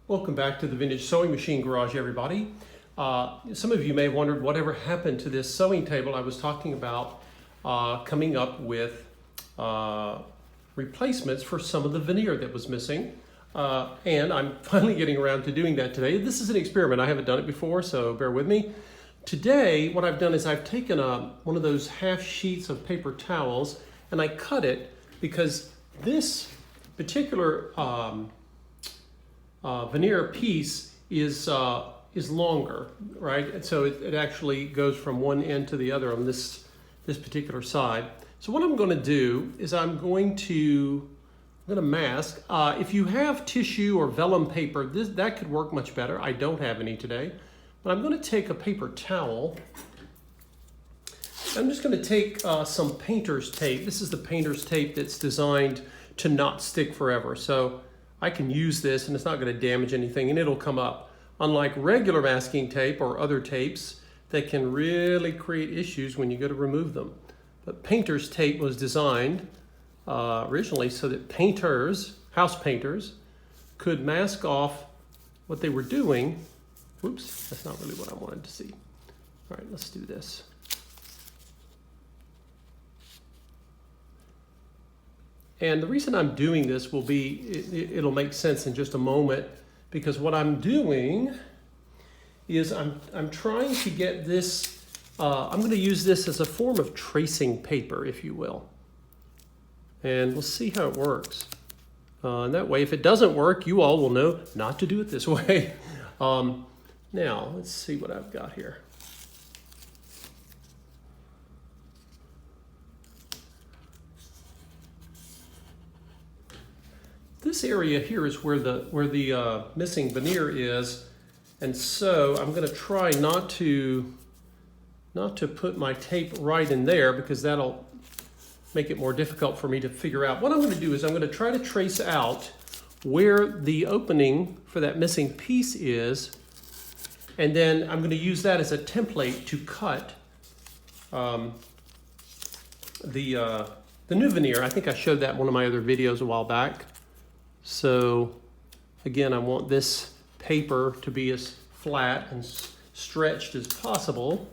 Welcome back to the Vintage Sewing Machine Garage, everybody. Some of you may have wondered whatever happened to this sewing table. I was talking about coming up with replacements for some of the veneer that was missing. And I'm finally getting around to doing that today. This is an experiment. I haven't done it before, so bear with me. Today, what I've done is I've taken one of those half sheets of paper towels and I cut it because this particular veneer piece is longer, right? And so it actually goes from one end to the other on this particular side. So what I'm going to do is I'm going to mask. If you have tissue or vellum paper, that could work much better. I don't have any today, but I'm going to take a paper towel. I'm just going to take some painter's tape. This is the painter's tape that's designed to not stick forever. So I can use this and it's not going to damage anything and it'll come up. Unlike regular masking tape or other tapes that can really create issues when you go to remove them. But painter's tape was designed originally so that painters, house painters, could mask off what they were doing. Whoops, that's not really what I wanted to see. All right, let's do this. And the reason I'm doing this will be, it'll make sense in just a moment, because what I'm doing is I'm trying to get this, I'm going to use this as a form of tracing paper, if you will. And we'll see how it works. And that way, if it doesn't work, you all will know not to do it this way. Now, let's see what I've got here. This area here is where the missing veneer is, and so I'm going to try not to put my tape right in there because that'll make it more difficult for me to figure out. What I'm going to do is I'm going to try to trace out where the opening for that missing piece is, and then I'm going to use that as a template to cut the new veneer. I think I showed that in one of my other videos a while back. So again, I want this paper to be as flat and stretched as possible.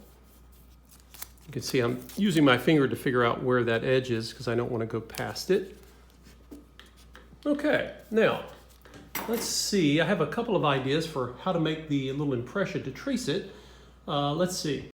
You can see I'm using my finger to figure out where that edge is because I don't want to go past it. Okay, now let's see. I have a couple of ideas for how to make the little impression to trace it. Let's see.